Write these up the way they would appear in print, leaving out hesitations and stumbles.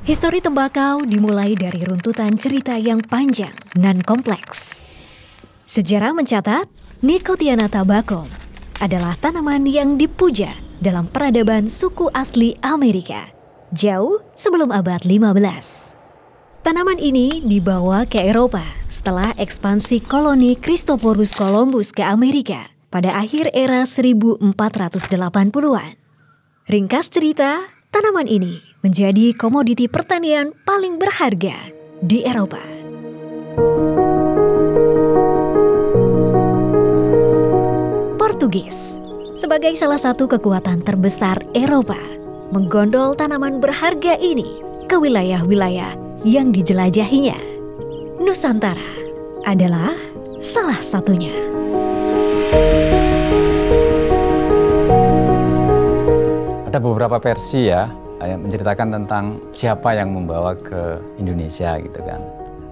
Histori tembakau dimulai dari runtutan cerita yang panjang dan kompleks. Sejarah mencatat, Nicotiana tabacum adalah tanaman yang dipuja dalam peradaban suku asli Amerika jauh sebelum abad 15. Tanaman ini dibawa ke Eropa setelah ekspansi koloni Christophorus Columbus ke Amerika pada akhir era 1480-an. Ringkas cerita, tanaman ini menjadi komoditi pertanian paling berharga di Eropa. Portugis, sebagai salah satu kekuatan terbesar Eropa, menggondol tanaman berharga ini ke wilayah-wilayah yang dijelajahinya. Nusantara adalah salah satunya. Ada beberapa versi ya yang menceritakan tentang siapa yang membawa ke Indonesia gitu kan.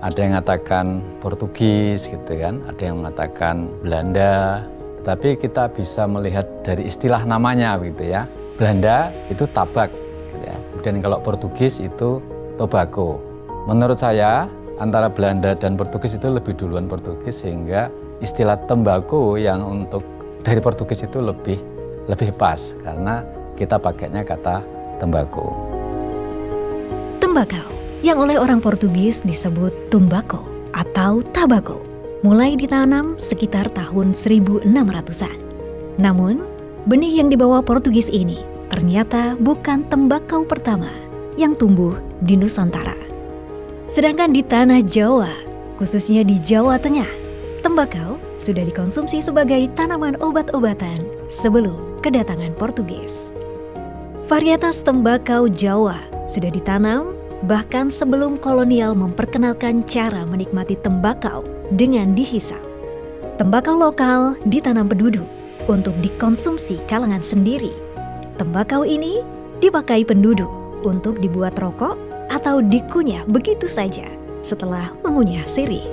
Ada yang mengatakan Portugis gitu kan, ada yang mengatakan Belanda. Tapi kita bisa melihat dari istilah namanya gitu ya. Belanda itu tabak gitu ya. Kemudian kalau Portugis itu tobacco. Menurut saya antara Belanda dan Portugis itu lebih duluan Portugis, sehingga istilah tembakau yang untuk dari Portugis itu lebih pas karena kita pakainya kata tembakau. Tembakau yang oleh orang Portugis disebut tumbako atau tabako mulai ditanam sekitar tahun 1600-an. Namun, benih yang dibawa Portugis ini ternyata bukan tembakau pertama yang tumbuh di Nusantara. Sedangkan di tanah Jawa, khususnya di Jawa Tengah, tembakau sudah dikonsumsi sebagai tanaman obat-obatan sebelum kedatangan Portugis. Varietas tembakau Jawa sudah ditanam bahkan sebelum kolonial memperkenalkan cara menikmati tembakau dengan dihisap. Tembakau lokal ditanam penduduk untuk dikonsumsi kalangan sendiri. Tembakau ini dipakai penduduk untuk dibuat rokok atau dikunyah begitu saja setelah mengunyah sirih.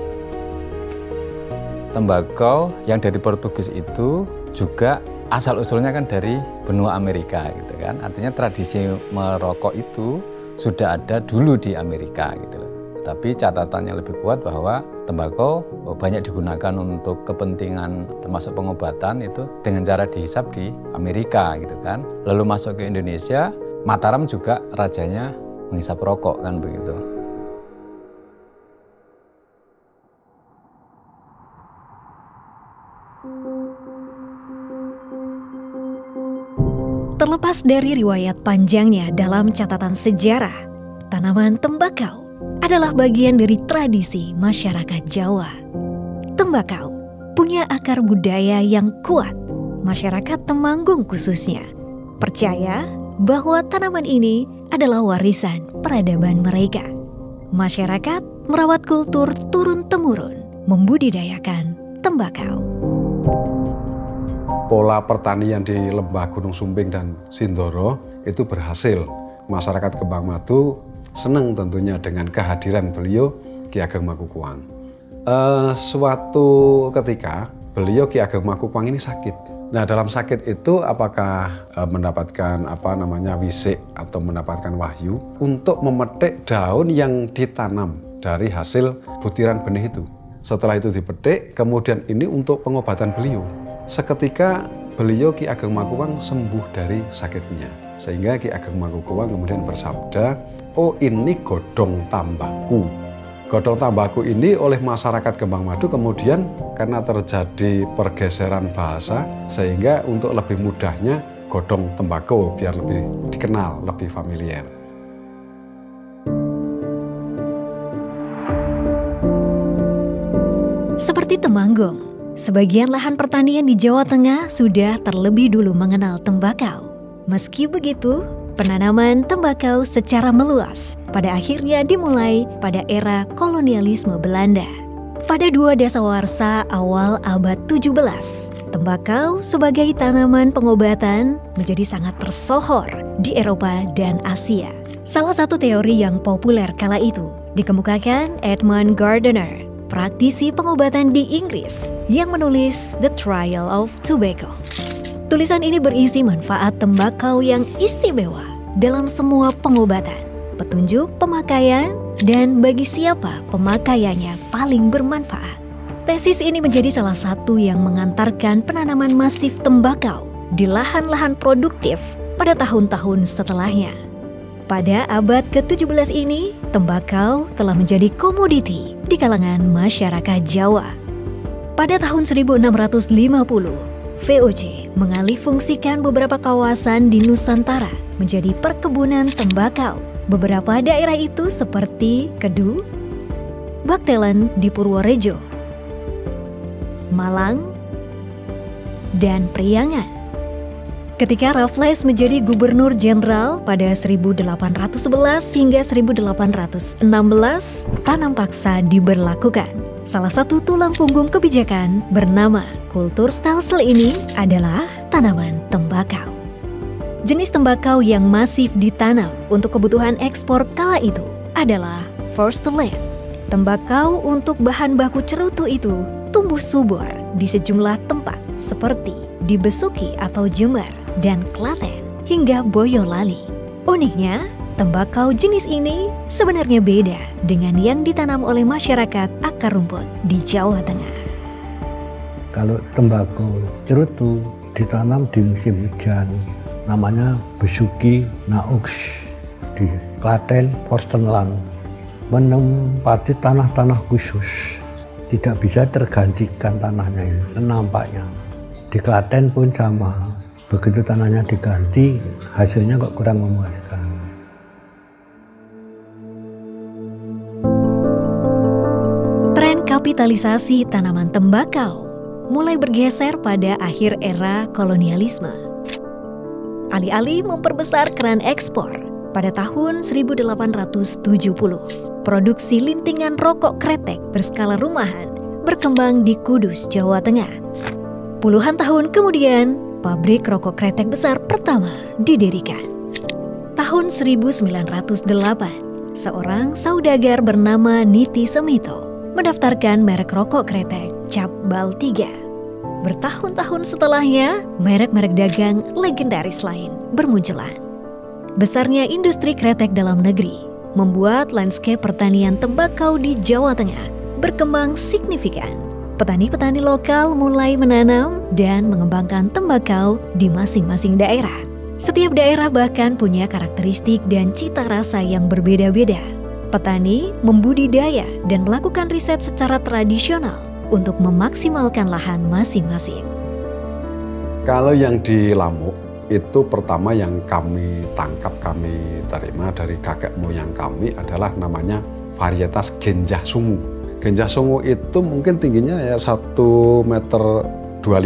Tembakau yang dari Portugis itu juga asal-usulnya kan dari benua Amerika gitu kan. Artinya tradisi merokok itu sudah ada dulu di Amerika gitu loh. Tapi catatannya lebih kuat bahwa tembakau banyak digunakan untuk kepentingan termasuk pengobatan itu dengan cara dihisap di Amerika gitu kan. Lalu masuk ke Indonesia, Mataram juga rajanya menghisap rokok kan begitu. Terlepas dari riwayat panjangnya dalam catatan sejarah, tanaman tembakau adalah bagian dari tradisi masyarakat Jawa. Tembakau punya akar budaya yang kuat. Masyarakat Temanggung khususnya percaya bahwa tanaman ini adalah warisan peradaban mereka. Masyarakat merawat kultur turun-temurun membudidayakan tembakau. Pola pertanian di Lembah Gunung Sumbing dan Sindoro itu berhasil. Masyarakat Kembang Madu senang tentunya dengan kehadiran beliau Ki Ageng Makukuwang. Suatu ketika beliau Ki Ageng Makukuwang ini sakit. Nah, dalam sakit itu apakah mendapatkan wisik atau mendapatkan wahyu untuk memetik daun yang ditanam dari hasil butiran benih itu. Setelah itu dipetik, kemudian ini untuk pengobatan beliau. Seketika beliau Ki Ageng Makukuwang sembuh dari sakitnya. Sehingga Ki Ageng Makukuwang kemudian bersabda, oh ini godhong tambaku. Godhong tambaku ini oleh masyarakat Kembang Madu kemudian karena terjadi pergeseran bahasa, sehingga untuk lebih mudahnya godhong tembakau biar lebih dikenal, lebih familiar. Seperti Temanggung, sebagian lahan pertanian di Jawa Tengah sudah terlebih dulu mengenal tembakau. Meski begitu, penanaman tembakau secara meluas pada akhirnya dimulai pada era kolonialisme Belanda. Pada 2 dasawarsa awal abad 17, tembakau sebagai tanaman pengobatan menjadi sangat tersohor di Eropa dan Asia. Salah satu teori yang populer kala itu dikemukakan Edmund Gardner, praktisi pengobatan di Inggris yang menulis The Trial of Tobacco. Tulisan ini berisi manfaat tembakau yang istimewa dalam semua pengobatan. petunjuk pemakaian, dan bagi siapa pemakaiannya paling bermanfaat. Tesis ini menjadi salah satu yang mengantarkan penanaman masif tembakau di lahan-lahan produktif pada tahun-tahun setelahnya. Pada abad ke-17 ini, tembakau telah menjadi komoditi di kalangan masyarakat Jawa. Pada tahun 1650, VOC mengalihfungsikan beberapa kawasan di Nusantara menjadi perkebunan tembakau. Beberapa daerah itu seperti Kedu, Baktelen di Purworejo, Malang, dan Priangan. Ketika Raffles menjadi gubernur jenderal pada 1811 hingga 1816, tanam paksa diberlakukan. Salah satu tulang punggung kebijakan bernama kultur Stelsel ini adalah tanaman tembakau. Jenis tembakau yang masif ditanam untuk kebutuhan ekspor kala itu adalah Forstland. Tembakau untuk bahan baku cerutu itu tumbuh subur di sejumlah tempat seperti di Besuki atau Jember dan Klaten hingga Boyolali. Uniknya, tembakau jenis ini sebenarnya beda dengan yang ditanam oleh masyarakat akar rumput di Jawa Tengah. Kalau tembakau cerutu ditanam di musim hujan, namanya Besuki Naux di Klaten, Forstland, menempati tanah-tanah khusus. Tidak bisa tergantikan tanahnya ini, nampaknya. Di Klaten pun sama, begitu tanahnya diganti, hasilnya kok kurang memuaskan. Tren kapitalisasi tanaman tembakau mulai bergeser pada akhir era kolonialisme. Alih-alih memperbesar keran ekspor, pada tahun 1870, produksi lintingan rokok kretek berskala rumahan berkembang di Kudus, Jawa Tengah. Puluhan tahun kemudian, pabrik rokok kretek besar pertama didirikan. Tahun 1908, seorang saudagar bernama Niti Semito mendaftarkan merek rokok kretek Cap Bal 3. Bertahun-tahun setelahnya, merek-merek dagang legendaris lain bermunculan. Besarnya industri kretek dalam negeri membuat landscape pertanian tembakau di Jawa Tengah berkembang signifikan. Petani-petani lokal mulai menanam dan mengembangkan tembakau di masing-masing daerah. Setiap daerah bahkan punya karakteristik dan cita rasa yang berbeda-beda. Petani membudidaya dan melakukan riset secara tradisional untuk memaksimalkan lahan masing-masing. Kalau yang di Lamuk itu pertama yang kami tangkap, kami terima dari kakek moyang kami adalah namanya varietas Genjah Sungu. Genjah Sungu itu mungkin tingginya ya 1,25 meter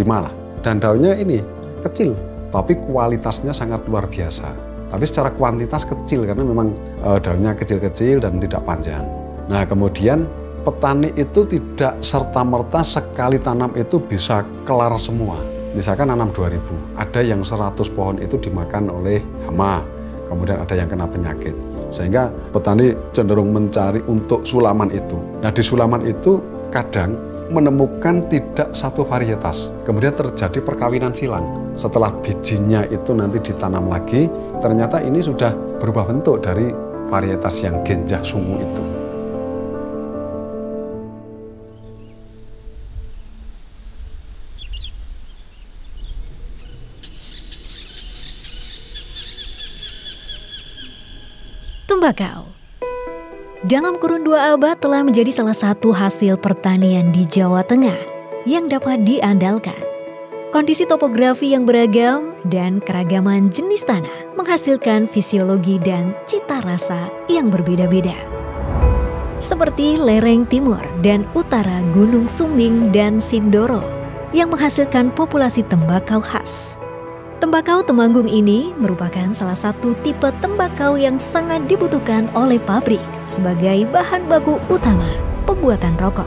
lah. Dan daunnya ini kecil, tapi kualitasnya sangat luar biasa. Tapi secara kuantitas kecil karena memang daunnya kecil-kecil dan tidak panjang. Nah kemudian petani itu tidak serta-merta sekali tanam itu bisa kelar semua. Misalkan nanam 2000, ada yang 100 pohon itu dimakan oleh hama, kemudian ada yang kena penyakit. Sehingga petani cenderung mencari untuk sulaman itu. Nah di sulaman itu kadang menemukan tidak satu varietas. Kemudian terjadi perkawinan silang. Setelah bijinya itu nanti ditanam lagi, ternyata ini sudah berubah bentuk dari varietas yang Genjah Sungu itu. Tembakau dalam kurun 2 abad telah menjadi salah satu hasil pertanian di Jawa Tengah yang dapat diandalkan. Kondisi topografi yang beragam dan keragaman jenis tanah menghasilkan fisiologi dan cita rasa yang berbeda-beda. Seperti lereng timur dan utara Gunung Sumbing dan Sindoro yang menghasilkan populasi tembakau khas. Tembakau Temanggung ini merupakan salah satu tipe tembakau yang sangat dibutuhkan oleh pabrik sebagai bahan baku utama pembuatan rokok.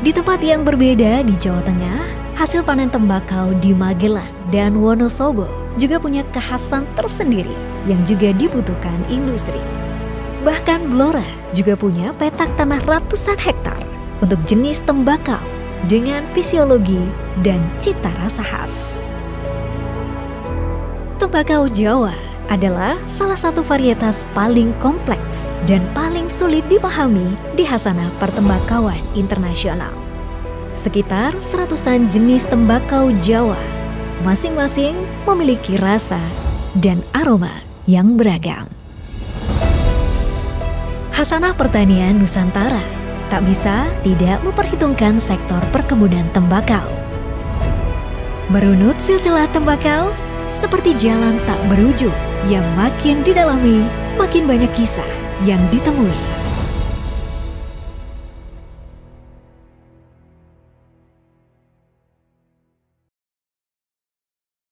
Di tempat yang berbeda di Jawa Tengah, hasil panen tembakau di Magelang dan Wonosobo juga punya kekhasan tersendiri yang juga dibutuhkan industri. Bahkan Blora juga punya petak tanah ratusan hektar untuk jenis tembakau dengan fisiologi dan cita rasa khas. Tembakau Jawa adalah salah satu varietas paling kompleks dan paling sulit dipahami di Hasanah Pertembakauan Internasional. Sekitar 100-an jenis tembakau Jawa, masing-masing memiliki rasa dan aroma yang beragam. Hasanah Pertanian Nusantara tak bisa tidak memperhitungkan sektor perkebunan tembakau. Merunut silsilah tembakau seperti jalan tak berujung yang makin didalami, makin banyak kisah yang ditemui.